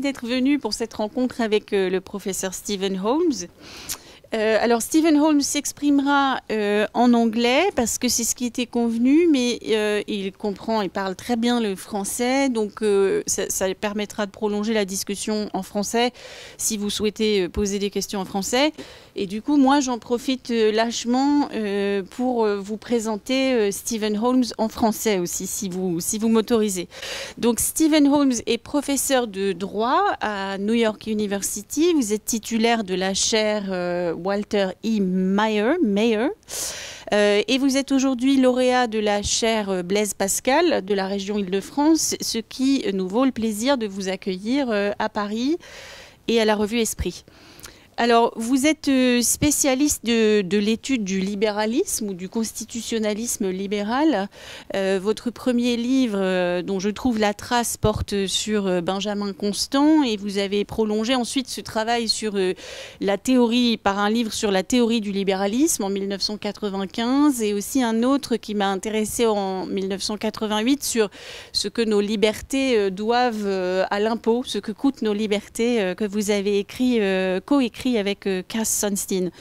d'être venu pour cette rencontre avec le professeur Stephen Holmes. Alors Stephen Holmes s'exprimera en anglais parce que c'est ce qui était convenu, mais il comprend et parle très bien le français, donc ça permettra de prolonger la discussion en français si vous souhaitez poser des questions en français. Et du coup, moi, j'en profite lâchement pour vous présenter Stephen Holmes en français aussi, si vous m'autorisez. Donc Stephen Holmes est professeur de droit à New York University. Vous êtes titulaire de la chaire Walter E. Mayer. Et vous êtes aujourd'hui lauréat de la chaire Blaise-Pascal de la région Île-de-France, ce qui nous vaut le plaisir de vous accueillir à Paris et à la revue Esprit. Alors, vous êtes spécialiste de l'étude du libéralisme ou du constitutionnalisme libéral. Votre premier livre, dont je trouve la trace, porte sur Benjamin Constant, et vous avez prolongé ensuite ce travail sur la théorie, par un livre sur la théorie du libéralisme en 1995, et aussi un autre qui m'a intéressé en 1988 sur ce que nos libertés doivent à l'impôt, ce que coûtent nos libertés, que vous avez coécrit avec Cass Sunstein.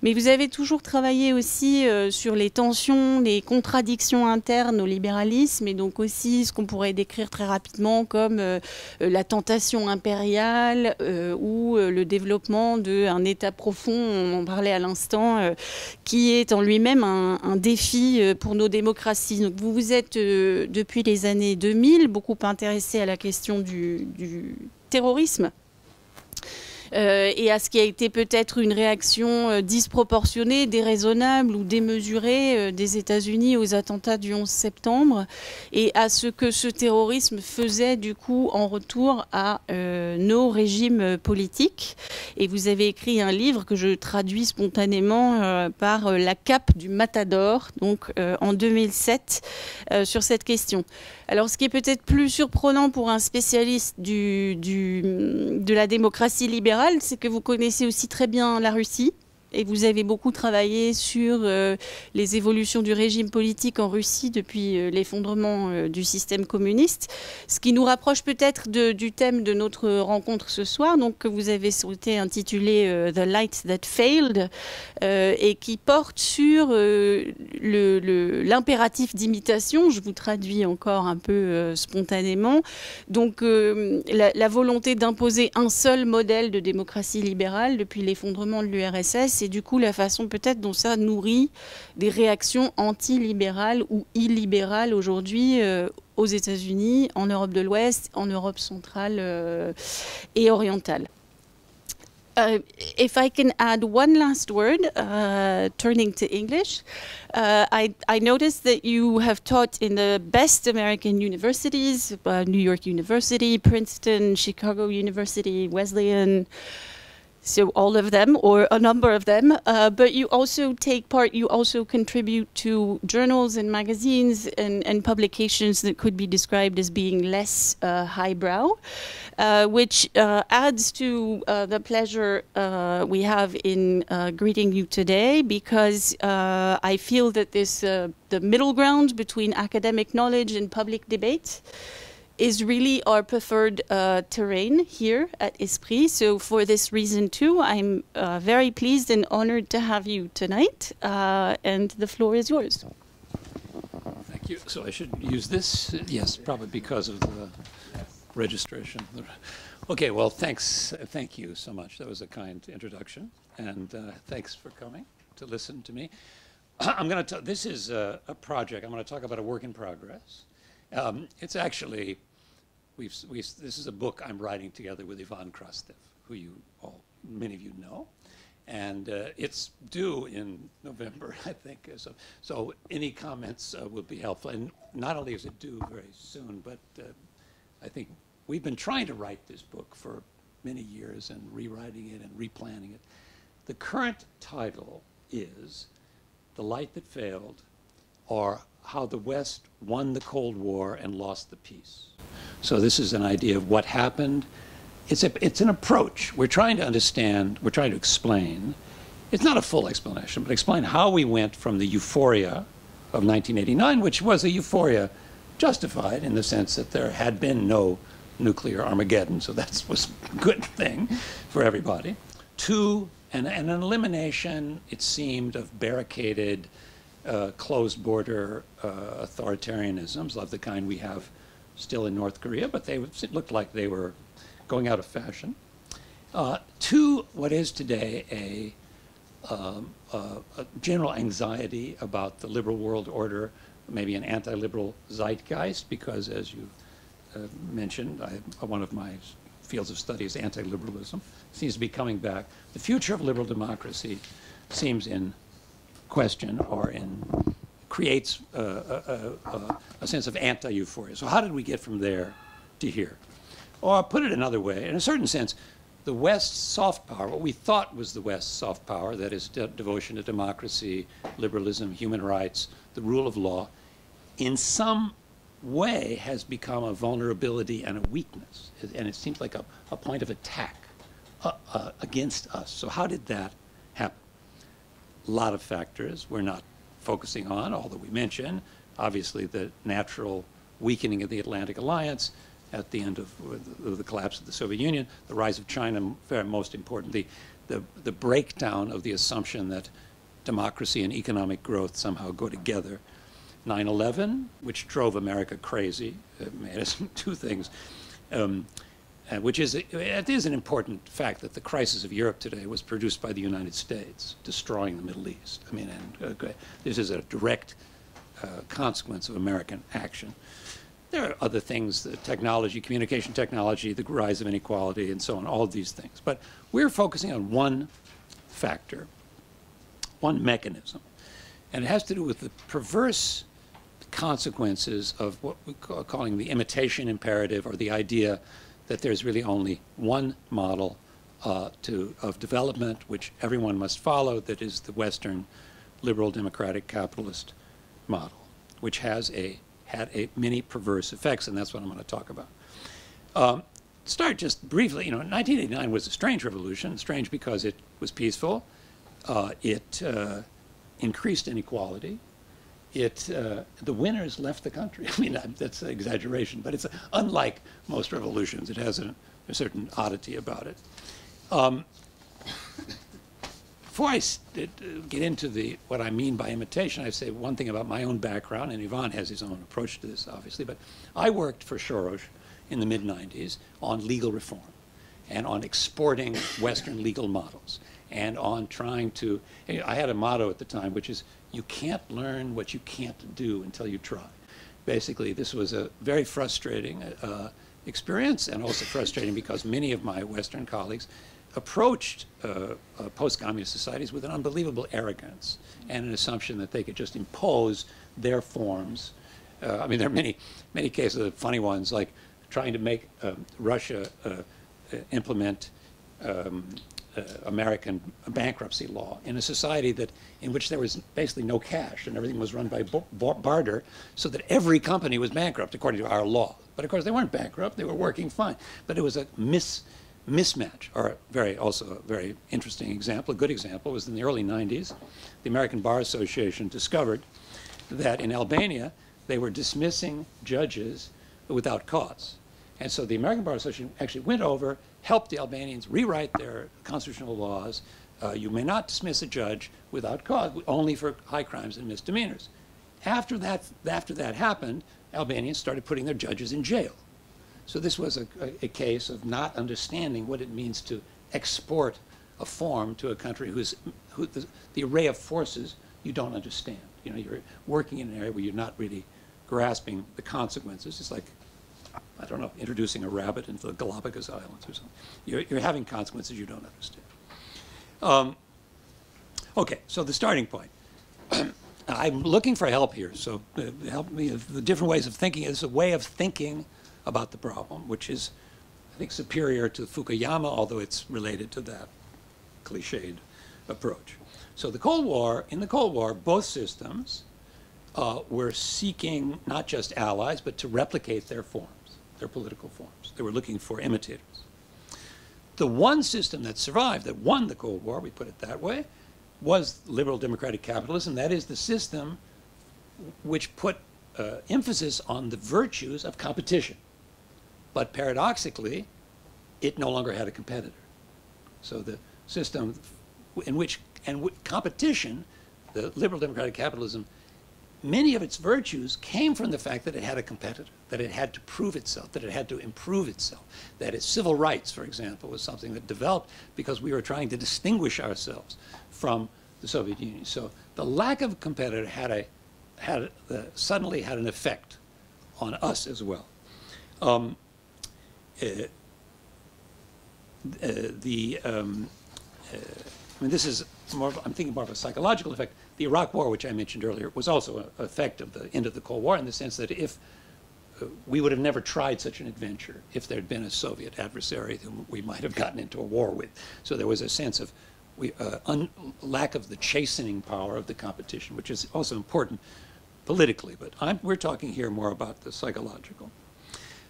Mais vous avez toujours travaillé aussi sur les tensions, les contradictions internes au libéralisme, et donc aussi ce qu'on pourrait décrire très rapidement comme la tentation impériale ou le développement d'un État profond, on en parlait à l'instant, qui est en lui-même un défi pour nos démocraties. Donc vous vous êtes, depuis les années 2000, beaucoup intéressé à la question du terrorisme. Et à ce qui a été peut-être une réaction disproportionnée, déraisonnable ou démesurée des États-Unis aux attentats du 11 septembre, et à ce que ce terrorisme faisait du coup en retour à nos régimes politiques. Et vous avez écrit un livre que je traduis spontanément par La cape du matador, donc en 2007, sur cette question. Alors, ce qui est peut-être plus surprenant pour un spécialiste de la démocratie libérale, c'est que vous connaissez aussi très bien la Russie. Et vous avez beaucoup travaillé sur les évolutions du régime politique en Russie depuis l'effondrement du système communiste, ce qui nous rapproche peut-être du thème de notre rencontre ce soir, donc que vous avez souhaité intituler The Light That Failed, et qui porte sur l'impératif d'imitation. Je vous traduis encore un peu spontanément. Donc la volonté d'imposer un seul modèle de démocratie libérale depuis l'effondrement de l'URSS, et du coup la façon peut-être dont ça nourrit des réactions anti-libérales ou illibérales aujourd'hui aux États-Unis, en Europe de l'Ouest, en Europe centrale et orientale. If I can add one last word, turning to English, I noticed that you have taught in the best American universities, New York University, Princeton, Chicago University, Wesleyan, so all of them, or a number of them, but you also take part, you also contribute to journals and magazines and publications that could be described as being less highbrow, which adds to the pleasure we have in greeting you today, because I feel that this, the middle ground between academic knowledge and public debate is really our preferred terrain here at Esprit. So for this reason too, I'm very pleased and honored to have you tonight, and the floor is yours. Thank you. So I should use this? Yes, probably because of the registration. Okay, well, thanks. Thank you so much. That was a kind introduction, and thanks for coming to listen to me. I'm going to, this is a project. I'm going to talk about a work in progress. It's actually, this is a book I'm writing together with Ivan Krastev, who you all, many of you know. And it's due in November, I think. So any comments will be helpful. And not only is it due very soon, but I think we've been trying to write this book for many years and rewriting it and replanning it. The current title is The Light That Failed, or How the West Won the Cold War and Lost the Peace. So this is an idea of what happened. It's an approach. We're trying to understand, we're trying to explain. It's not a full explanation, but explain how we went from the euphoria of 1989, which was a euphoria justified in the sense that there had been no nuclear Armageddon, so that was a good thing for everybody. Two, and an elimination, it seemed, of barricaded, closed border authoritarianisms of the kind we have still in North Korea, but it looked like they were going out of fashion. Two, what is today a general anxiety about the liberal world order, maybe an anti-liberal zeitgeist, because as you mentioned, one of my fields of study is anti-liberalism, seems to be coming back. The future of liberal democracy seems in question or creates a sense of anti-euphoria. So how did we get from there to here? Or I'll put it another way, in a certain sense, the West's soft power, what we thought was the West's soft power, that is devotion to democracy, liberalism, human rights, the rule of law, in some way has become a vulnerability and a weakness. And it seems like a point of attack against us. So how did that happen? A lot of factors we're not focusing on, although we mention, obviously, the natural weakening of the Atlantic Alliance at the end of the collapse of the Soviet Union, the rise of China, most importantly, the breakdown of the assumption that democracy and economic growth somehow go together. 9/11, which drove America crazy, made us two things, it is an important fact that the crisis of Europe today was produced by the United States, destroying the Middle East. I mean, this is a direct consequence of American action. There are other things, the technology, communication technology, the rise of inequality, and so on, all of these things. But we're focusing on one factor, one mechanism, and it has to do with the perverse consequences of what we're calling the imitation imperative, or the idea that there's really only one model of development which everyone must follow, that is the Western liberal democratic capitalist model, which had many perverse effects, and that's what I'm going to talk about. Start just briefly, 1989 was a strange revolution, strange because it was peaceful, it increased inequality, the winners left the country. I mean, that's an exaggeration, but it's unlike most revolutions. It has a certain oddity about it. Before I get into what I mean by imitation, I say one thing about my own background, and Ivan has his own approach to this, obviously, but I worked for Soros in the mid-90s on legal reform and on exporting Western legal models and on trying to, I had a motto at the time, which is, you can't learn what you can't do until you try. Basically, this was a very frustrating experience, and also frustrating because many of my Western colleagues approached post-communist societies with an unbelievable arrogance and an assumption that they could just impose their forms. I mean, there are many cases of funny ones, like trying to make Russia implement American bankruptcy law in a society in which there was basically no cash and everything was run by barter, so that every company was bankrupt according to our law. But of course they weren't bankrupt, they were working fine. But it was a mismatch, or also a very interesting example, a good example, was in the early 90s, the American Bar Association discovered that in Albania they were dismissing judges without cause. And so the American Bar Association actually went over, helped the Albanians rewrite their constitutional laws. You may not dismiss a judge without cause, only for high crimes and misdemeanors. After that happened, Albanians started putting their judges in jail. So this was a case of not understanding what it means to export a form to a country the array of forces you don't understand. You're working in an area where you're not really grasping the consequences. It's like, I don't know, introducing a rabbit into the Galapagos Islands or something. You're having consequences you don't understand. Okay, so the starting point. I'm looking for help here, so help me. The different ways of thinking is a way of thinking about the problem, which is, I think, superior to Fukuyama, although it's related to that cliched approach. So in the Cold War, both systems were seeking not just allies, but to replicate their forms, their political forms. They were looking for imitators. The one system that survived, that won the Cold War, we put it that way, was liberal democratic capitalism. That is the system which put emphasis on the virtues of competition. But paradoxically, it no longer had a competitor. So the system in which competition, the liberal democratic capitalism, many of its virtues came from the fact that it had a competitor, that it had to prove itself, that it had to improve itself, that its civil rights, for example, was something that developed because we were trying to distinguish ourselves from the Soviet Union. So the lack of a competitor suddenly had an effect on us as well. I mean, this is more, I'm thinking more of a psychological effect. The Iraq War, which I mentioned earlier, was also an effect of the end of the Cold War in the sense that if we would have never tried such an adventure if there had been a Soviet adversary whom we might have gotten into a war with. So there was a sense of lack of the chastening power of the competition, which is also important politically. But we're talking here more about the psychological.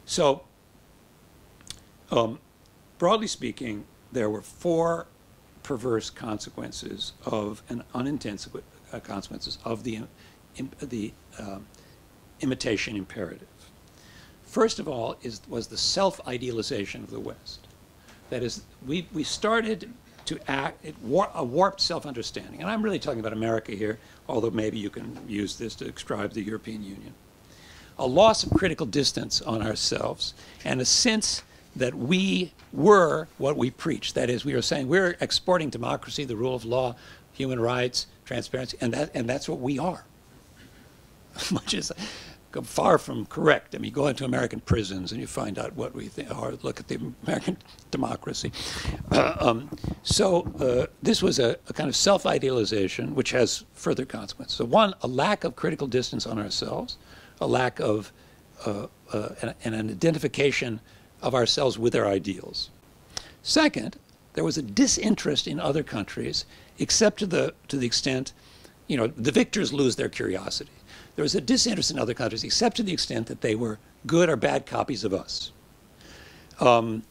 So broadly speaking, there were 4 perverse consequences of and unintended consequences of the imitation imperative. First of all was the self-idealization of the West. That is, we started to act, a warped self-understanding. And I'm really talking about America here, although maybe you can use this to describe the European Union. A loss of critical distance on ourselves and a sense that we were what we preached. That is, we were saying we're exporting democracy, the rule of law, human rights, transparency, and that's what we are, which is far from correct. I mean, go into American prisons and you find out what we think, or look at the American democracy. This was a kind of self-idealization, which has further consequences. So one, a lack of critical distance on ourselves, a lack of and an identification of ourselves with our ideals. Second, there was a disinterest in other countries, except to the extent, you know, the victors lose their curiosity. There was a disinterest in other countries, except to the extent that they were good or bad copies of us. In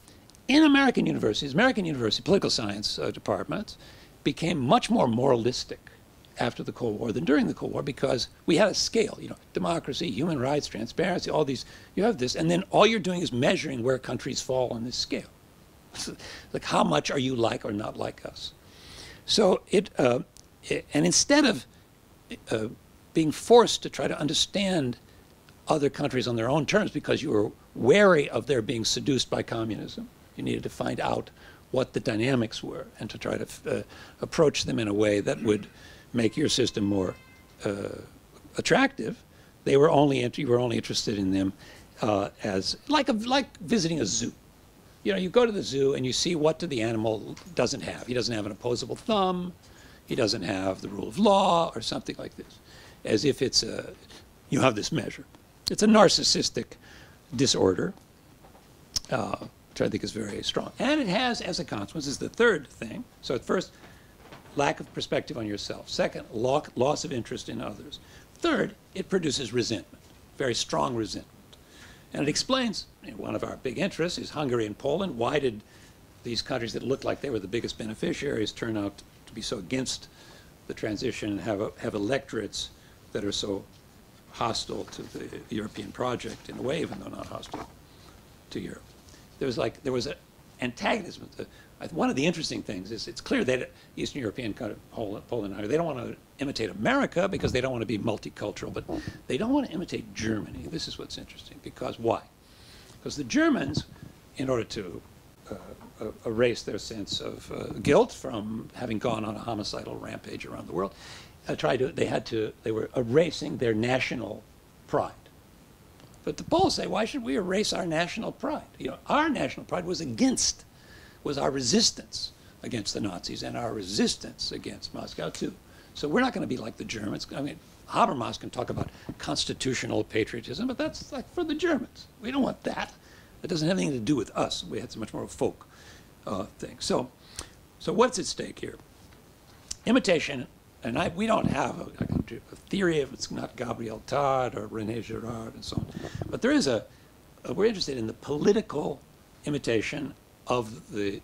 American universities, political science departments became much more moralistic after the Cold War than during the Cold War because we had a scale, you know, democracy, human rights, transparency, all these, you have this, and then all you're doing is measuring where countries fall on this scale. Like how much are you like or not like us? So and instead of being forced to try to understand other countries on their own terms because you were wary of their being seduced by communism, you needed to find out what the dynamics were and to try to approach them in a way that would make your system more attractive. You were only interested in them as like visiting a zoo. You know, you go to the zoo and you see what the animal doesn't have. He doesn't have an opposable thumb. He doesn't have the rule of law or something like this, as if it's you have this measure. It's a narcissistic disorder, which I think is very strong. And it has, as a consequence, is the third thing. So at first, lack of perspective on yourself. Second, loss of interest in others. Third, it produces resentment, very strong resentment. And it explains, you know, one of our big interests is Hungary and Poland. Why did these countries that looked like they were the biggest beneficiaries turn out to be so against the transition and have electorates that are so hostile to the European project in a way, even though not hostile to Europe? There was an antagonism. One of the interesting things is it's clear that Eastern European kind of Poland, they don't want to imitate America because they don't want to be multicultural, but they don't want to imitate Germany. This is what's interesting. Because why? Because the Germans, in order to erase their sense of guilt from having gone on a homicidal rampage around the world, they were erasing their national pride. But the Poles say, why should we erase our national pride? You know, our national pride was our resistance against the Nazis and our resistance against Moscow too. So we're not going to be like the Germans. I mean, Habermas can talk about constitutional patriotism, but that's like for the Germans. We don't want that. It doesn't have anything to do with us. We had so much more of a folk thing. So what's at stake here? Imitation, and we don't have a theory of it's not Gabriel Todd or René Girard and so on, but there is we're interested in the political imitation of the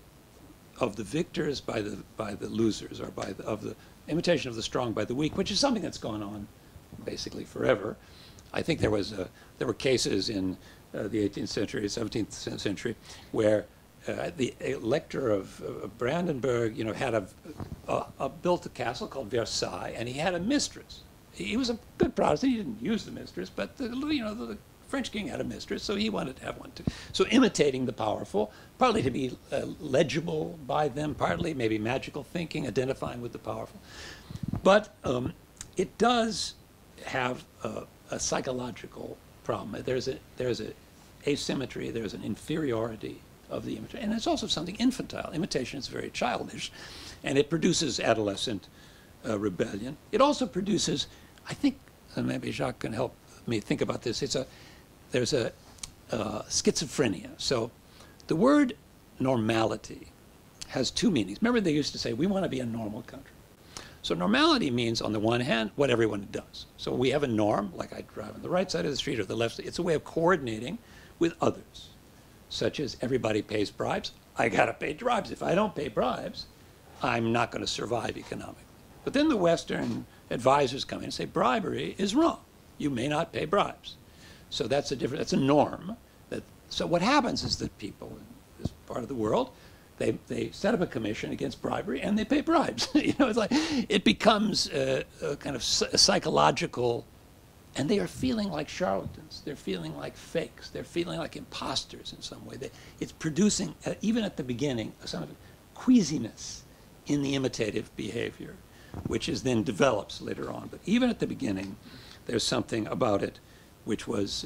victors by the losers, or of the imitation of the strong by the weak, which is something that's gone on basically forever. I think there were cases in the 18th century, 17th century, where the elector of Brandenburg, had built a castle called Versailles, and he had a mistress. He was a good Protestant. He didn't use the mistress, but the French king had a mistress, so he wanted to have one too. So imitating the powerful, partly to be legible by them, partly maybe magical thinking, identifying with the powerful. But it does have a psychological problem. There's a asymmetry. There's an inferiority of the imitation, and it's also something infantile. Imitation is very childish, and it produces adolescent rebellion. It also produces, I think, and maybe Jacques can help me think about this. There's a schizophrenia. So the word normality has two meanings. Remember, they used to say we want to be a normal country. So normality means, on the one hand, what everyone does. So we have a norm, like I drive on the right side of the street or the left side. It's a way of coordinating with others, such as everybody pays bribes. I got to pay bribes. If I don't pay bribes, I'm not going to survive economically. But then the Western advisors come in and say bribery is wrong. You may not pay bribes. So that's a norm. So what happens is that people in this part of the world, they set up a commission against bribery and they pay bribes. It's like it becomes a kind of psychological, and they are feeling like charlatans. They're feeling like fakes. They're feeling like imposters in some way. It's producing, even at the beginning, some of queasiness in the imitative behavior, which is then develops later on. But even at the beginning, there's something about it which was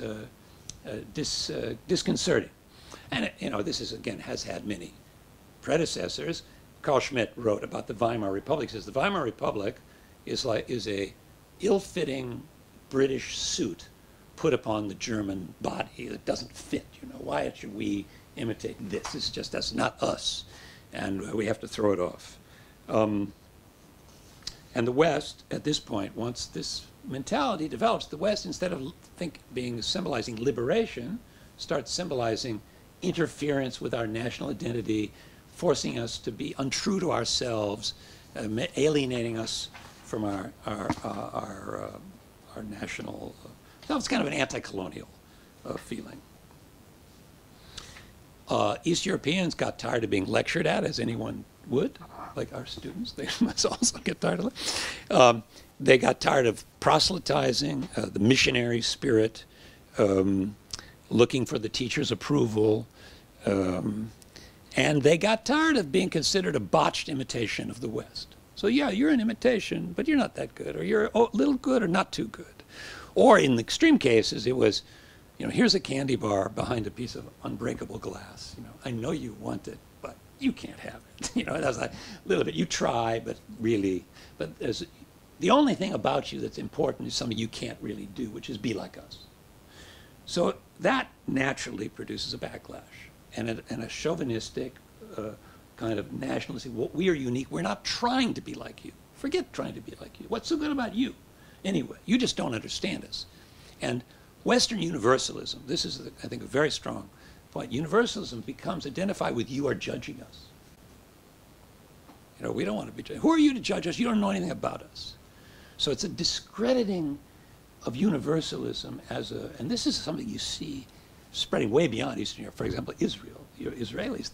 disconcerting. And this is, again, has had many predecessors. Carl Schmitt wrote about the Weimar Republic. He says the Weimar Republic is a ill-fitting British suit put upon the German body that doesn't fit. Why should we imitate this? That's not us, and we have to throw it off. And the West, at this point, once this mentality develops, the West, instead of symbolizing liberation, starts symbolizing interference with our national identity, forcing us to be untrue to ourselves, alienating us from our national. So it's kind of an anti-colonial feeling. East Europeans got tired of being lectured at, as anyone would, like our students. They must also get tired of it. They got tired of proselytizing, the missionary spirit, looking for the teacher's approval, and they got tired of being considered a botched imitation of the West. So yeah, you're an imitation, but you're not that good, or you're a little good or not too good. Or in the extreme cases, it was, here's a candy bar behind a piece of unbreakable glass. I know you want it, but you can't have it. That's like a little bit. You try, but really, the only thing about you that's important is something you can't really do, which is be like us. So that naturally produces a backlash and a chauvinistic kind of nationalistic. Well, we are unique. We're not trying to be like you. Forget trying to be like you. What's so good about you? Anyway, you just don't understand us. And Western universalism, this is, I think, a very strong point. Universalism becomes identified with you are judging us. We don't want to be judged. Who are you to judge us? You don't know anything about us. So it's a discrediting of universalism as and this is something you see spreading way beyond Eastern Europe. For example, Israel. Israelis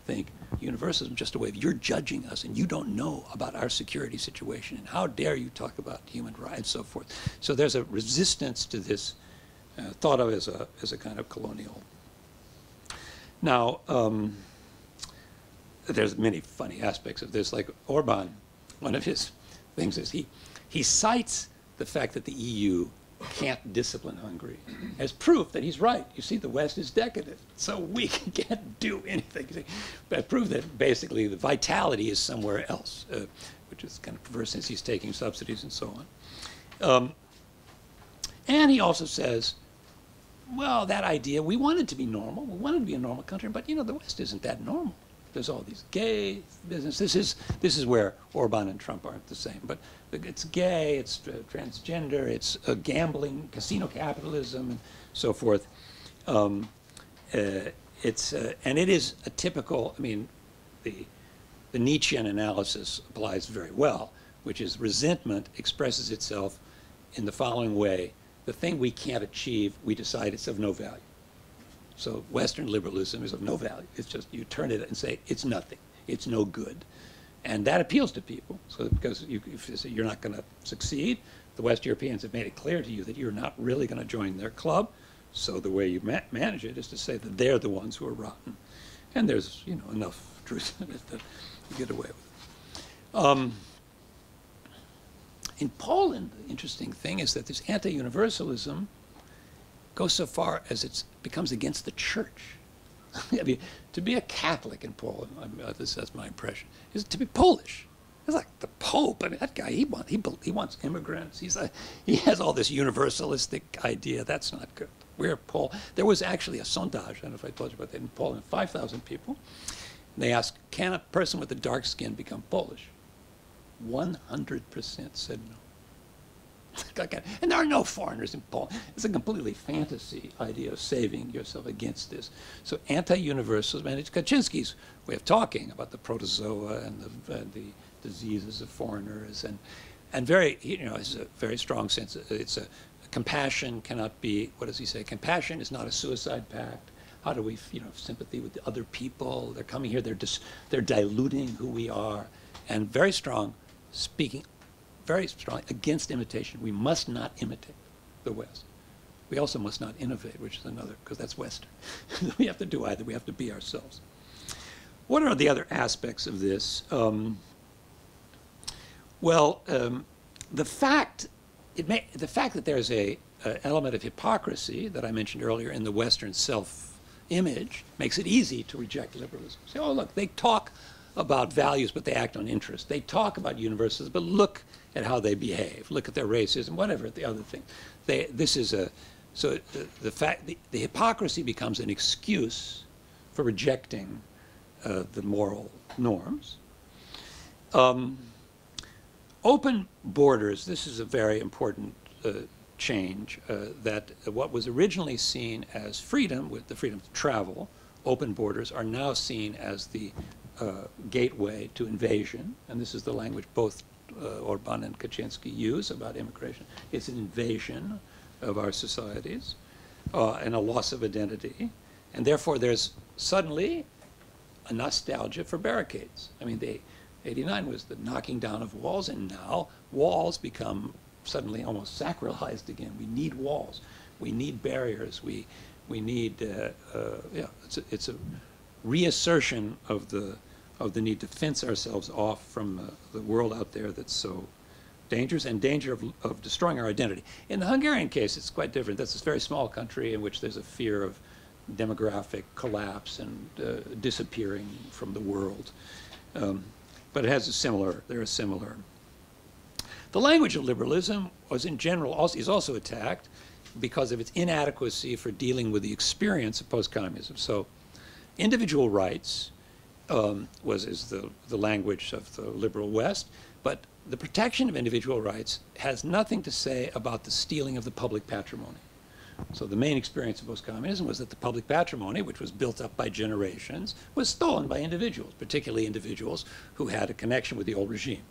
think universalism is just a way of you're judging us and you don't know about our security situation and how dare you talk about human rights and so forth. So there's a resistance to this thought of as a kind of colonial. Now, there's many funny aspects of this. Like Orban, one of his things is he cites the fact that the EU can't discipline Hungary as proof that he's right. You see, the West is decadent, so we can't do anything. But prove that basically the vitality is somewhere else, which is kind of perverse since he's taking subsidies and so on. And he also says, well, that idea, we wanted to be normal. We wanted to be a normal country, but the West isn't that normal. There's all these gay business. This is where Orban and Trump aren't the same. But it's gay, it's transgender, it's gambling, casino capitalism, and so forth. And it is a typical. The Nietzschean analysis applies very well, which is resentment expresses itself in the following way: the thing we can't achieve, we decide it's of no value. So Western liberalism is of no value. It's just, you turn it and say, it's nothing. It's no good. And that appeals to people. So because if you say you're not going to succeed, the West Europeans have made it clear to you that you're not really going to join their club. So the way you manage it is to say that they're the ones who are rotten. And there's, you know, enough truth in it that you get away with it. In Poland, the interesting thing is that this anti-universalism goes so far as it becomes against the church. I mean, to be a Catholic in Poland, that's my impression, is to be Polish. It's like the Pope. I mean, that guy, he wants immigrants. He has all this universalistic idea. That's not good. We're Poland. There was actually a sondage, I don't know if I told you about that, in Poland, 5,000 people. And they asked, can a person with a dark skin become Polish? 100% said no. And there are no foreigners in Poland. It's a completely fantasy idea of saving yourself against this. So anti-universalism, and it's Kaczynski's way of talking about the protozoa and the diseases of foreigners, and very, you know, it's a very strong sense. It's a compassion cannot be, what does he say? Compassion is not a suicide pact. How do we, you know, sympathy with the other people? They're coming here. They're diluting who we are, and very strong, speaking very strongly against imitation. We must not imitate the West. We also must not innovate, which is another, because that's Western. We have to do either. We have to be ourselves. What are the other aspects of this? The fact that there's a element of hypocrisy that I mentioned earlier in the Western self-image makes it easy to reject liberalism. Say, oh, look, they talk about values, but they act on interest. They talk about universals, but look at how they behave. Look at their racism, whatever the other thing. So the hypocrisy becomes an excuse for rejecting the moral norms. Open borders, this is a very important change, that what was originally seen as freedom, with the freedom to travel, open borders are now seen as the gateway to invasion, and this is the language both Orban and Kaczynski use about immigration. It's an invasion of our societies and a loss of identity, and therefore there's suddenly a nostalgia for barricades. I mean, 89 was the knocking down of walls, and now walls become suddenly almost sacralized again. We need walls. We need barriers. We need, it's a reassertion of the need to fence ourselves off from the world out there that's so dangerous, and danger of destroying our identity. In the Hungarian case, it's quite different. That's a very small country in which there's a fear of demographic collapse and disappearing from the world. But it has there are similar. The language of liberalism was in general is also attacked because of its inadequacy for dealing with the experience of post-communism. So individual rights is the language of the liberal West, but the protection of individual rights has nothing to say about the stealing of the public patrimony. So the main experience of post-communism was that the public patrimony, which was built up by generations, was stolen by individuals, particularly individuals who had a connection with the old regime.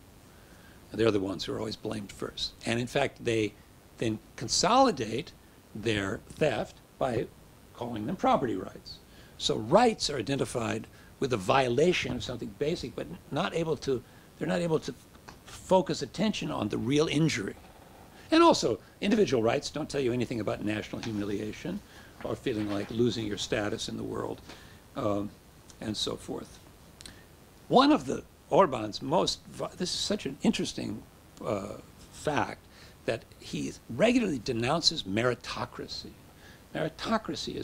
And they're the ones who are always blamed first. And in fact, they then consolidate their theft by calling them property rights. So rights are identified with a violation of something basic, but they're not able to focus attention on the real injury. And also, individual rights don't tell you anything about national humiliation or feeling like losing your status in the world, and so forth. One of the Orban's this is such an interesting fact, that he regularly denounces meritocracy. Meritocracy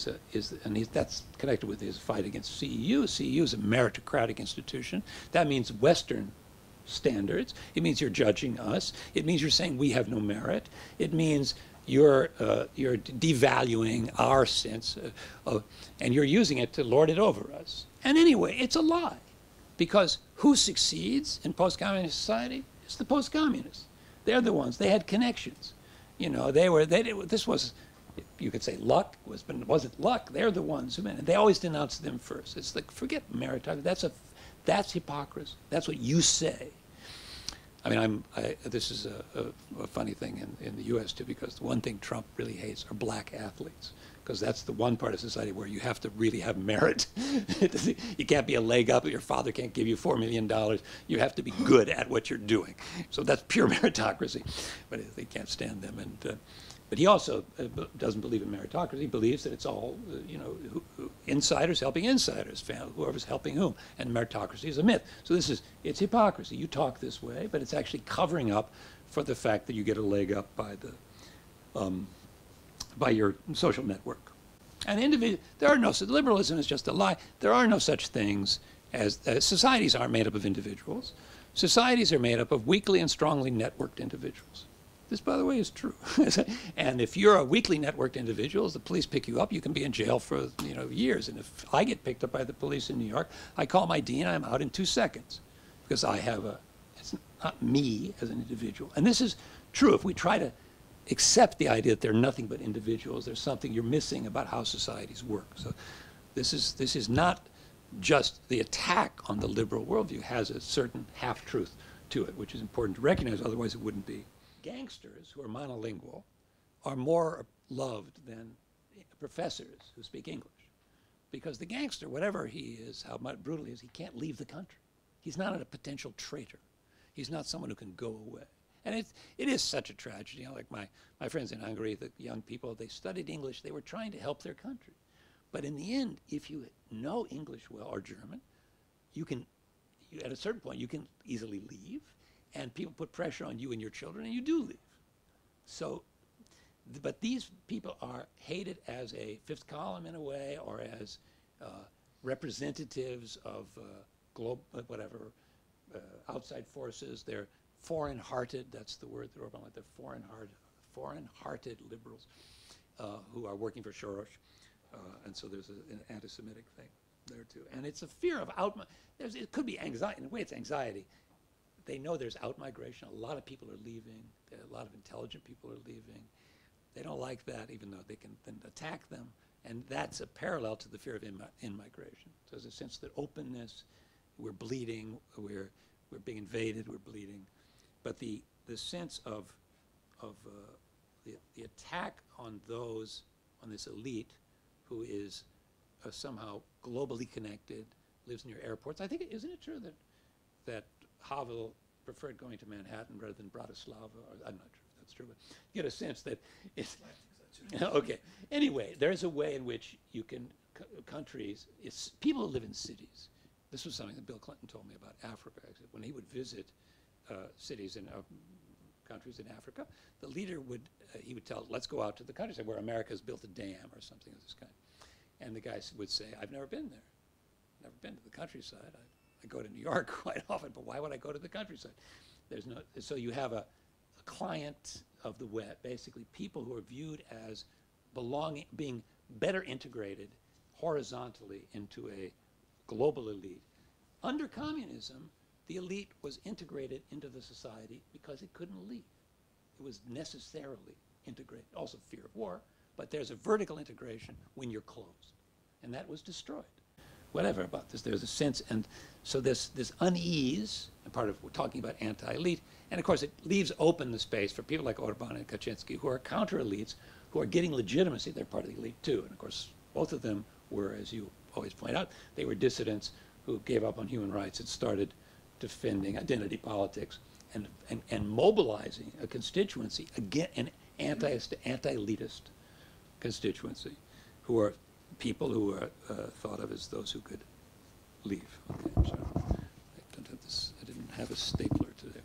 that's connected with his fight against CEU. CEU is a meritocratic institution. That means Western standards. It means you're judging us. It means you're saying we have no merit. It means you're devaluing our sense and you're using it to lord it over us. And anyway, it's a lie, because who succeeds in post-communist society? It's the post-communists. They're the ones. They had connections. You know, this was, you could say luck, but it wasn't luck. They're the ones who, and they always denounce them first. It's like, forget meritocracy. That's hypocrisy. That's what you say. I mean, this is a funny thing in the U.S. too, because the one thing Trump really hates are black athletes. because that's the one part of society where you have to really have merit. You can't be a leg up. Your father can't give you $4 million. You have to be good at what you're doing. So that's pure meritocracy. But they can't stand them. And but he also doesn't believe in meritocracy. He believes that it's all, you know, insiders helping insiders, whoever's helping whom. And meritocracy is a myth. So it's hypocrisy. You talk this way, but it's actually covering up for the fact that you get a leg up by your social network. And liberalism is just a lie. There are no such things as, societies aren't made up of individuals. Societies are made up of weakly and strongly networked individuals. This, by the way, is true. And if you're a weakly networked individual, the police pick you up, you can be in jail for, you know, years. And if I get picked up by the police in New York, I call my dean, I'm out in 2 seconds. Because I have it's not me as an individual. And this is true if we try to accept the idea that they're nothing but individuals. There's something you're missing about how societies work. So this is not just the attack on the liberal worldview. It has a certain half-truth to it, which is important to recognize, otherwise it wouldn't be. Gangsters who are monolingual are more loved than professors who speak English. Because the gangster, whatever he is, how brutal he is, he can't leave the country. He's not a potential traitor. He's not someone who can go away. And it is such a tragedy. You know, like my friends in Hungary, the young people, they studied English. They were trying to help their country. But in the end, if you know English well or German, at a certain point, you can easily leave. And people put pressure on you and your children, and you do leave. So, but these people are hated as a fifth column in a way, or as representatives of outside forces. They're foreign-hearted, that's the word that Orban, they're foreign-hearted liberals who are working for Soros. And so there's an anti-Semitic thing there too. And it's a fear of it could be anxiety, in a way it's anxiety. They know there's out-migration, a lot of people are leaving, a lot of intelligent people are leaving. They don't like that, even though they can then attack them. And that's a parallel to the fear of in-migration. So there's a sense that openness, we're bleeding, we're being invaded, we're bleeding. But the sense of the attack on this elite who is somehow globally connected, lives near airports. I think, isn't it true that Havel preferred going to Manhattan rather than Bratislava? I'm not sure if that's true, but you get a sense that it's okay. Anyway, there's a way in which you can countries. It's people who live in cities. This was something that Bill Clinton told me about Africa. When he would visit cities in countries in Africa, the leader would he would tell, let's go out to the countryside where America's built a dam or something of this kind. And the guys would say, I've never been there. Never been to the countryside. I go to New York quite often, but why would I go to the countryside? So you have a client of the web, basically people who are viewed as being better integrated horizontally into a global elite. Under communism, the elite was integrated into the society because it couldn't leave. It was necessarily integrated. Also fear of war, but there's a vertical integration when you're closed. And that was destroyed. Whatever about this, there's a sense, and so this unease, and part of we're talking about anti-elite, and of course it leaves open the space for people like Orban and Kaczynski, who are counter-elites, who are getting legitimacy. They're part of the elite too, and of course both of them were, as you always point out, they were dissidents who gave up on human rights and started defending identity politics and mobilizing a constituency, again, an anti-elitist constituency, who are people who are thought of as those who could leave. Okay, I'm sorry. I didn't have a stapler today.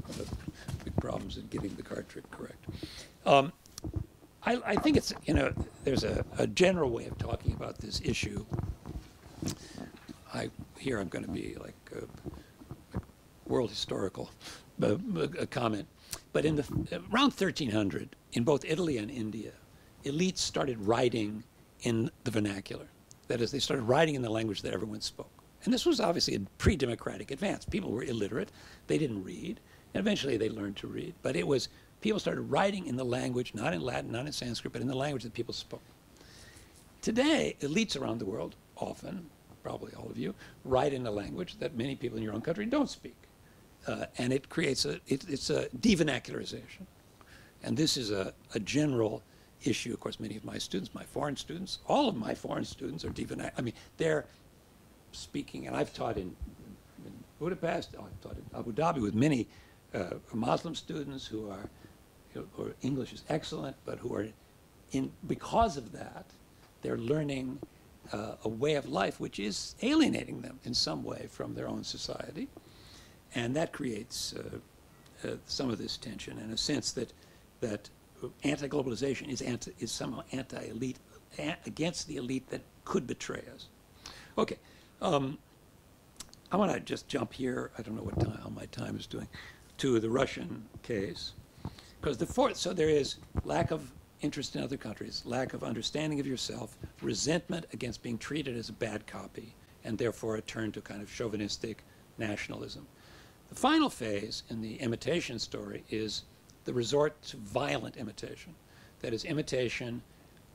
One of the big problems in getting the card trick correct. I think it's, there's a general way of talking about this issue. Here I'm going to be like world historical comment. But around 1300, in both Italy and India, elites started writing in the vernacular. That is, they started writing in the language that everyone spoke. And this was obviously a pre-democratic advance. People were illiterate. They didn't read. And eventually they learned to read. But it was, people started writing in the language, not in Latin, not in Sanskrit, but in the language that people spoke. Today, elites around the world often, probably all of you, write in a language that many people in your own country don't speak. And it creates it's a devernacularization. And this is a general issue. Of course, many of my students, my foreign students, all of my foreign students are deep in, I mean, they're speaking, and I've taught in Budapest, I've taught in Abu Dhabi with many Muslim students who are, English is excellent, but who are because of that, they're learning a way of life which is alienating them in some way from their own society. And that creates some of this tension and a sense that anti-globalization is somehow anti-elite, against the elite that could betray us. Okay. I want to just jump here, I don't know how my time is doing, to the Russian case. Because so there is lack of interest in other countries, lack of understanding of yourself, resentment against being treated as a bad copy, and therefore a turn to kind of chauvinistic nationalism. The final phase in the imitation story is the resort to violent imitation. That is, imitation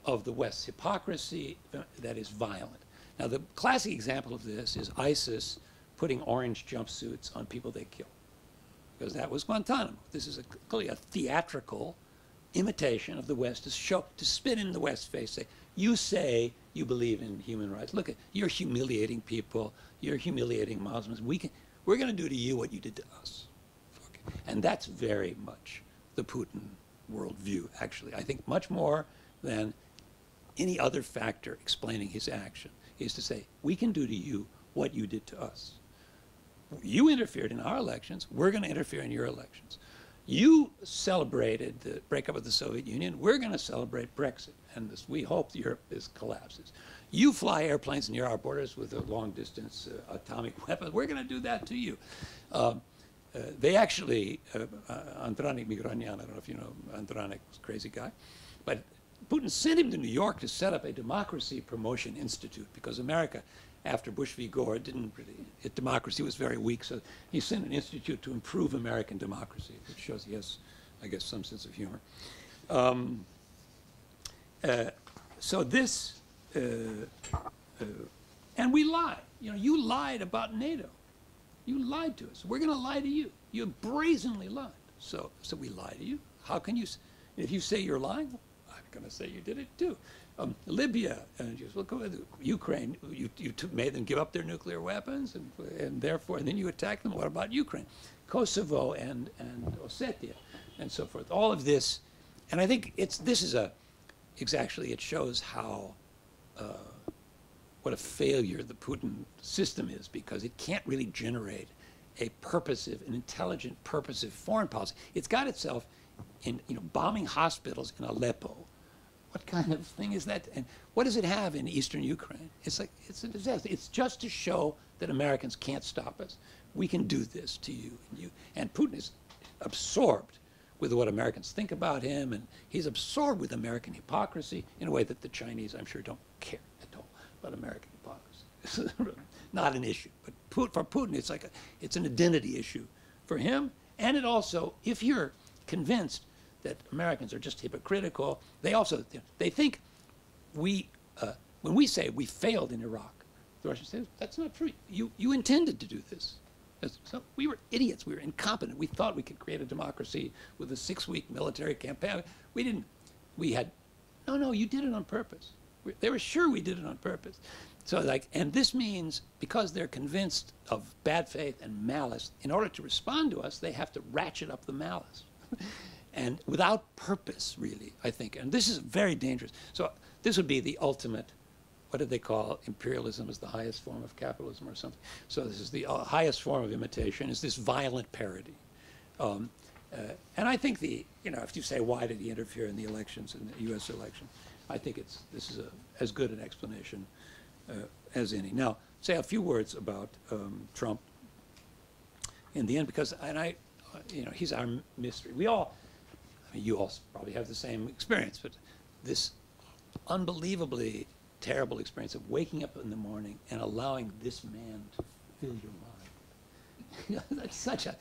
of the West's hypocrisy that is violent. Now, the classic example of this is ISIS putting orange jumpsuits on people they kill, because that was Guantanamo. This is clearly a theatrical imitation of the West to spit in the West's face, say you believe in human rights. Look, you're humiliating people, you're humiliating Muslims. We're going to do to you what you did to us. Okay. And that's very much the Putin worldview, actually. I think much more than any other factor explaining his action is to say, we can do to you what you did to us. You interfered in our elections, we're going to interfere in your elections. You celebrated the breakup of the Soviet Union, we're going to celebrate Brexit, and we hope Europe collapses. You fly airplanes near our borders with a long-distance atomic weapon, we're going to do that to you. They actually, Andranik Migranyan, I don't know if you know Andranik, was a crazy guy, but Putin sent him to New York to set up a democracy promotion institute because America, after Bush v. Gore, democracy was very weak, so he sent an institute to improve American democracy, which shows he has, I guess, some sense of humor. So this, and we lie. You lied about NATO. You lied to us. We're going to lie to you. You brazenly lied. So we lie to you. How can you, if you say you're lying, I'm going to say you did it too. Libya, Ukraine, you made them give up their nuclear weapons, and therefore, and then you attack them. What about Ukraine? Kosovo and Ossetia, and so forth. All of this, and I think it shows how, what a failure the Putin system is, because it can't really generate an intelligent, purposive foreign policy. It's got itself in, bombing hospitals in Aleppo. What kind of thing is that? And what does it have in eastern Ukraine? It's a disaster. It's just to show that Americans can't stop us. We can do this to you. And Putin is absorbed with what Americans think about him, and he's absorbed with American hypocrisy in a way that the Chinese, I'm sure, don't care at all about American hypocrisy. It's not an issue. But for Putin, it's an identity issue for him. And it also, if you're convinced that Americans are just hypocritical, they think when we say we failed in Iraq, the Russians say, that's not true. You intended to do this. So we were idiots. We were incompetent. We thought we could create a democracy with a 6-week military campaign. We didn't. No, you did it on purpose. They were sure we did it on purpose. So and this means, because they're convinced of bad faith and malice, in order to respond to us, they have to ratchet up the malice. And without purpose, really, I think. And this is very dangerous. So this would be the ultimate, what did they call imperialism as the highest form of capitalism or something? So this is the highest form of imitation, is this violent parody. And I think if you say, why did he interfere in the elections, in the U.S. election, I think this is as good an explanation as any. Now, say a few words about Trump in the end, because, he's our mystery. You all probably have the same experience, but this unbelievably terrible experience of waking up in the morning and allowing this man to fill your mind. That's such a,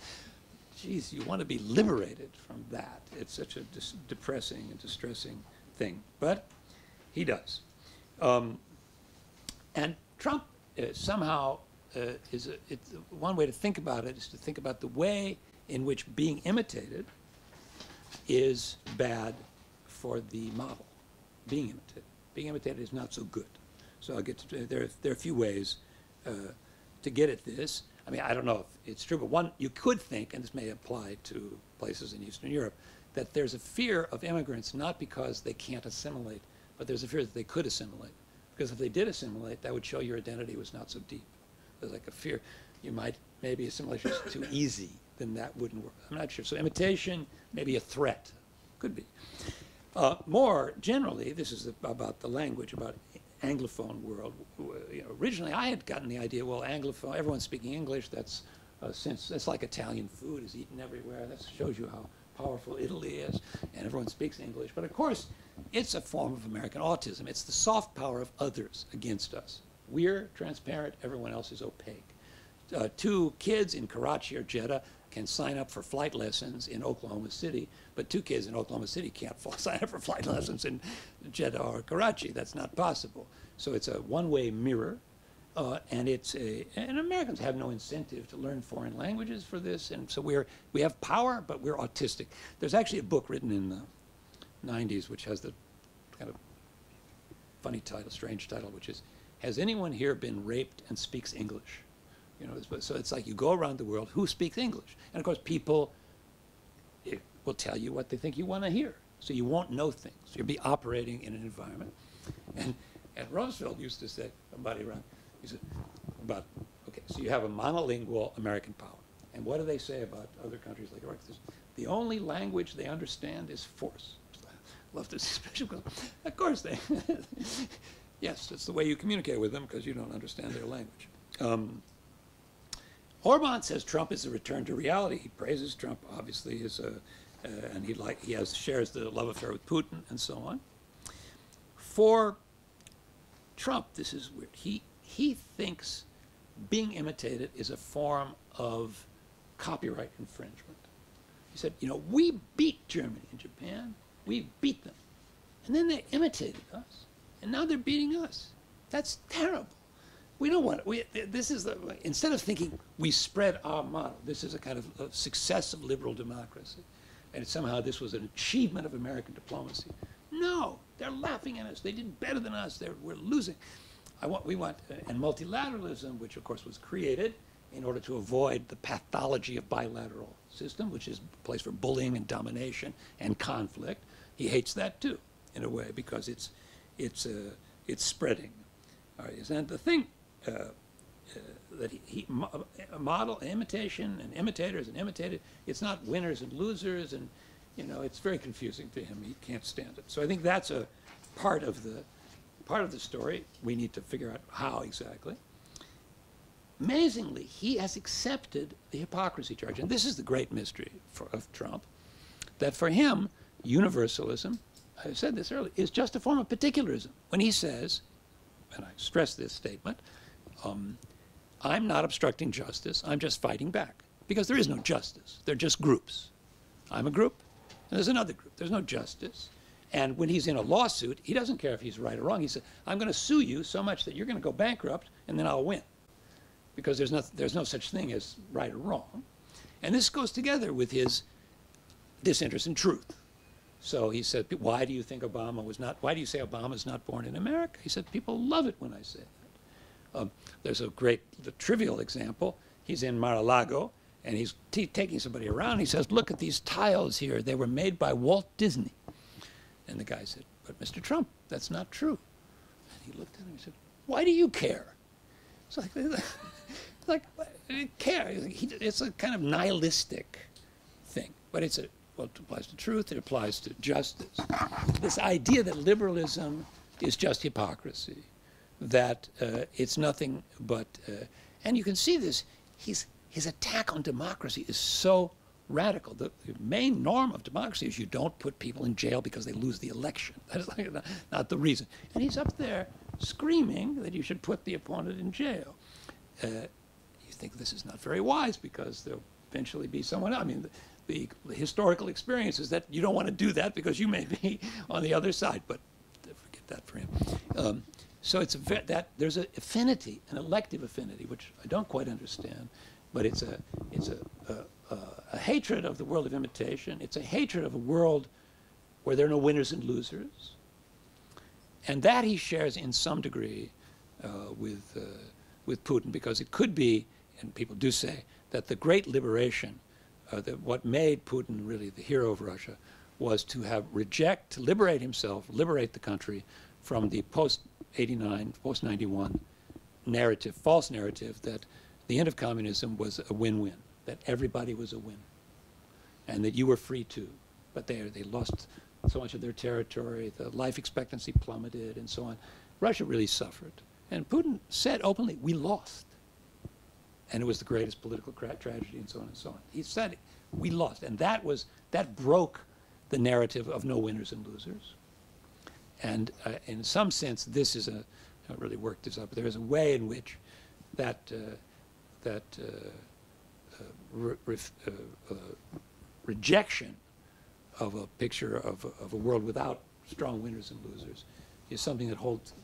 geez, you want to be liberated from that. It's such a depressing and distressing thing, but he does. And Trump somehow one way to think about it is to think about the way in which being imitated is bad for the model. being imitated. Being imitated is not so good. So I'll get to, there are a few ways to get at this. I mean, I don't know if it's true, but one, you could think, and this may apply to places in Eastern Europe, that there's a fear of immigrants not because they can't assimilate, but there's a fear that they could assimilate. Because if they did assimilate, that would show your identity was not so deep. There's like a fear, you might, maybe assimilation is too easy, then that wouldn't work. I'm not sure. So imitation, maybe a threat, could be. More generally, this is about the language, about Anglophone world. You know, originally, I had gotten the idea, well, Anglophone, everyone's speaking English. That's since it's like Italian food is eaten everywhere. That shows you how powerful Italy is, and everyone speaks English. But of course, it's a form of American autism. It's the soft power of others against us. We're transparent. Everyone else is opaque. Two kids in Karachi or Jeddah can sign up for flight lessons in Oklahoma City, but two kids in Oklahoma City can't sign up for flight lessons in Jeddah or Karachi. That's not possible. So it's a one-way mirror, and Americans have no incentive to learn foreign languages for this, and so we have power, but we're autistic. There's actually a book written in the 90s which has the kind of funny title, strange title, which is, "Has anyone here been raped and speaks English?" You know, so it's like you go around the world, who speaks English? And of course, people will tell you what they think you want to hear. So you won't know things. You'll be operating in an environment. And Roosevelt used to say about Iran, he said, okay, so you have a monolingual American power. And what do they say about other countries like Iraq? The only language they understand is force. I love this expression. Of course they, yes, it's the way you communicate with them because you don't understand their language. Orban says Trump is a return to reality. He praises Trump, obviously, and he shares the love affair with Putin and so on. For Trump, this is weird. He thinks being imitated is a form of copyright infringement. He said, you know, we beat Germany and Japan. We beat them. And then they imitated us. And now they're beating us. That's terrible. We don't want it. This is instead of thinking we spread our model, this is a kind of a success of liberal democracy. And somehow this was an achievement of American diplomacy. No, they're laughing at us. They did better than us. We're losing. And multilateralism, which of course was created in order to avoid the pathology of bilateral system, which is a place for bullying and domination and conflict. He hates that too, in a way, because it's spreading. All right, and the thing that model imitation and imitators and imitated, it's not winners and losers, and you know, it's very confusing to him. He can't stand it. So I think that's a part of the story. We need to figure out how exactly. Amazingly, he has accepted the hypocrisy charge. And this is the great mystery of Trump, that for him, universalism, I said this earlier, is just a form of particularism. When he says, and I stress this statement, I'm not obstructing justice, I'm just fighting back. Because there is no justice, they're just groups. I'm a group, and there's another group. There's no justice. And when he's in a lawsuit, he doesn't care if he's right or wrong. He says, I'm going to sue you so much that you're going to go bankrupt, and then I'll win. Because there's no such thing as right or wrong. And this goes together with his disinterest in truth. So he said, why do you think why do you say Obama's not born in America? He said, people love it when I say that. There's the trivial example. He's in Mar-a-Lago, and he's taking somebody around. He says, look at these tiles here. They were made by Walt Disney. And the guy said, but Mr. Trump, that's not true. And he looked at him and said, why do you care? It's like I didn't care. It's a kind of nihilistic thing. But it applies to truth, it applies to justice. This idea that liberalism is just hypocrisy, that it's nothing but, and you can see this, his attack on democracy is so radical. The main norm of democracy is you don't put people in jail because they lose the election. That is not the reason. And he's up there screaming that you should put the opponent in jail. You think this is not very wise because there'll eventually be someone else. I mean, the historical experience is that you don't want to do that because you may be on the other side, but forget that for him. So it's there's an affinity, an elective affinity, which I don't quite understand, but it's a hatred of the world of imitation. It's a hatred of a world where there are no winners and losers. And that he shares in some degree with Putin, because it could be, and people do say, that the great liberation, that what made Putin really the hero of Russia, was to liberate himself, liberate the country from the post-89, post-91 narrative, false narrative that the end of communism was a win-win, that everybody was a win, and that you were free too. But they lost so much of their territory, the life expectancy plummeted, and so on. Russia really suffered. And Putin said openly, we lost. And it was the greatest political tragedy, and so on and so on. He said, we lost. And that broke the narrative of no winners and losers. And in some sense, this is I haven't really worked this out, but there is a way in which that rejection of a picture of a world without strong winners and losers is something that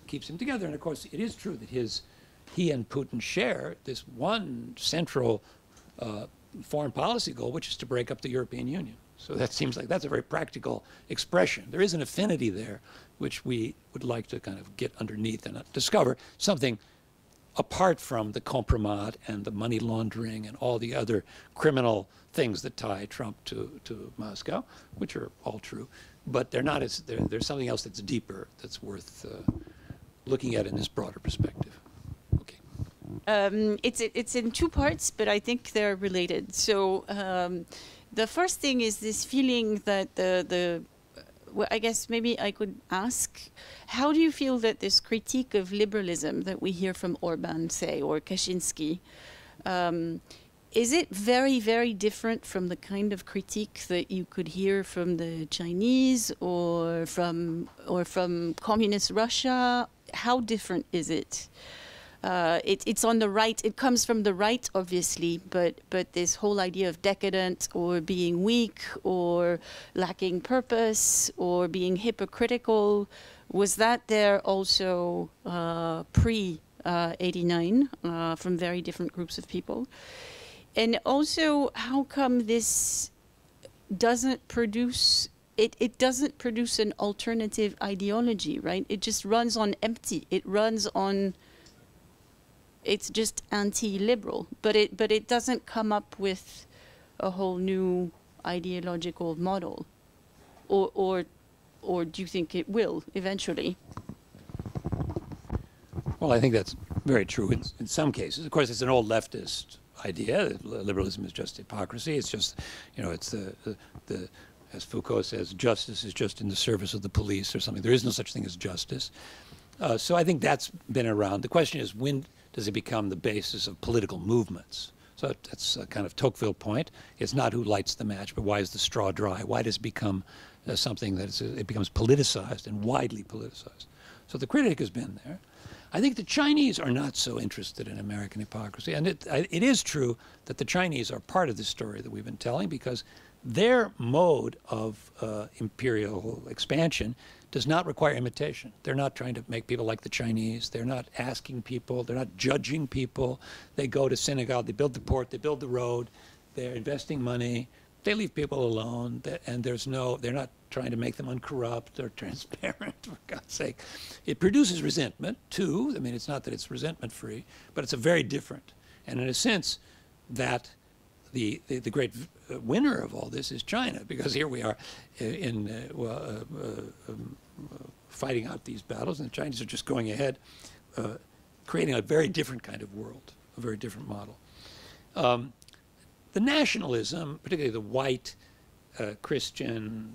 keeps him together. And of course, it is true that he and Putin share this one central foreign policy goal, which is to break up the European Union. So that seems like that's a very practical expression. There is an affinity there, which we would like to kind of get underneath and discover something apart from the compromat and the money laundering and all the other criminal things that tie Trump to Moscow, which are all true. But they're not there's something else that's deeper, that's worth looking at in this broader perspective. Okay. It's in two parts, but I think they're related. So the first thing is this feeling that well, I guess maybe I could ask, how do you feel that this critique of liberalism that we hear from Orban, say, or Kaczynski, is it very, very different from the kind of critique that you could hear from the Chinese or from communist Russia? How different is it? It's on the right. It comes from the right, obviously, but this whole idea of decadent or being weak or lacking purpose or being hypocritical, was that there also pre-89 from very different groups of people? And also, how come this doesn't produce, it doesn't produce an alternative ideology, right? It just runs on empty. It runs on, it's just anti-liberal, but it doesn't come up with a whole new ideological model, or do you think it will eventually? Well, I think that's very true in some cases. Of course, it's an old leftist idea that liberalism is just hypocrisy. It's just, it's the as Foucault says, justice is just in the service of the police or something. There is no such thing as justice. So I think that's been around. The question is, when does it become the basis of political movements? So that's a kind of Tocqueville point. It's not who lights the match, but why is the straw dry? Why does it become something that it becomes politicized and widely politicized? So the critic has been there. I think the Chinese are not so interested in American hypocrisy. And it is true that the Chinese are part of the story that we've been telling, because their mode of imperial expansion does not require imitation. They're not trying to make people like the Chinese. They're not asking people. They're not judging people. They go to synagogue. They build the port. They build the road. They're investing money. They leave people alone. And they're not trying to make them uncorrupt or transparent, for God's sake. It produces resentment, too. I mean, it's not that it's resentment-free, but it's a very different. And in a sense, that the great winner of all this is China, because here we are fighting out these battles, and the Chinese are just going ahead, creating a very different kind of world, a very different model. The nationalism, particularly the white Christian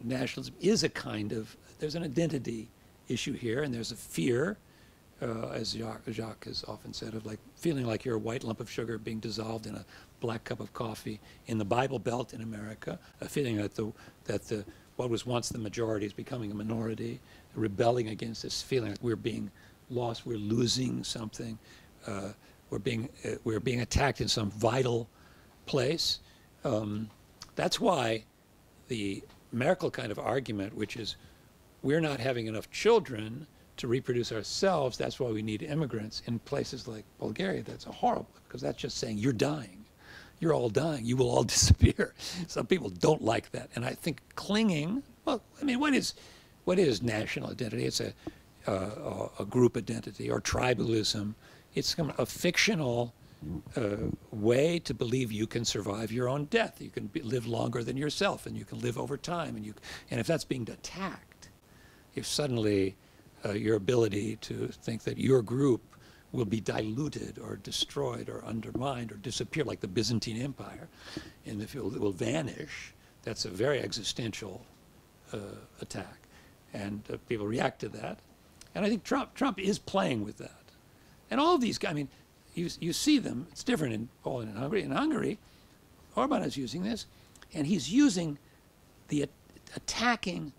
nationalism, is a kind of, there's an identity issue here, and there's a fear, as Jacques has often said, of like feeling like you're a white lump of sugar being dissolved in a black cup of coffee in the Bible Belt in America, a feeling that what was once the majority is becoming a minority, rebelling against this feeling like we're being lost, we're losing something, we're being attacked in some vital place. That's why the Merkel kind of argument, which is we're not having enough children to reproduce ourselves, that's why we need immigrants in places like Bulgaria, that's horrible, because that's just saying you're dying. You're all dying. You will all disappear. Some people don't like that. And I think clinging, well, I mean, what is national identity? a group identity or tribalism. It's a fictional way to believe you can survive your own death. You can live longer than yourself, and you can live over time. And if that's being attacked, if suddenly your ability to think that your group will be diluted or destroyed or undermined or disappear like the Byzantine Empire, and if it will vanish, that's a very existential attack. And people react to that. And I think Trump is playing with that. And all of these guys, I mean, you see them. It's different in Poland and Hungary. In Hungary, Orban is using this, and he's using the attacking,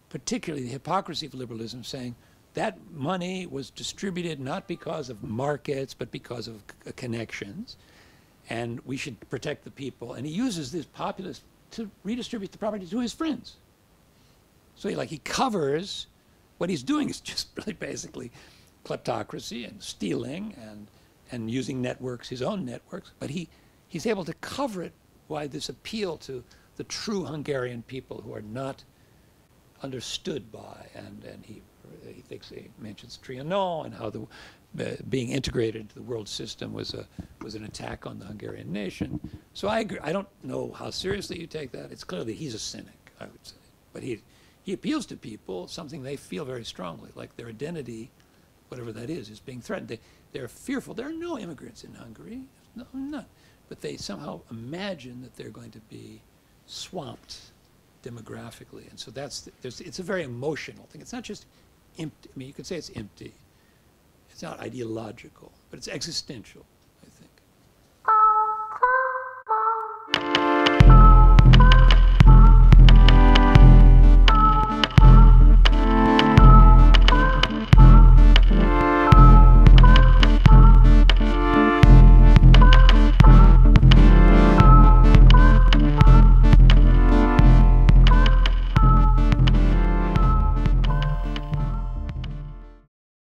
particularly the hypocrisy of liberalism, saying that money was distributed not because of markets, but because of connections, and we should protect the people. And he uses this populace to redistribute the property to his friends. So he covers, what he's doing is just really basically kleptocracy and stealing and using networks, his own networks, but he's able to cover it by this appeal to the true Hungarian people who are not understood by, and he mentions Trianon and how being integrated into the world system was an attack on the Hungarian nation. So I agree. I don't know how seriously you take that. It's clearly he's a cynic, I would say, but he appeals to people something they feel very strongly, like their identity, whatever that is being threatened. They're fearful. There are no immigrants in Hungary, no, none. But they somehow imagine that they're going to be swamped demographically. And so it's a very emotional thing. It's not just empty. I mean, you could say it's empty. It's not ideological, but it's existential.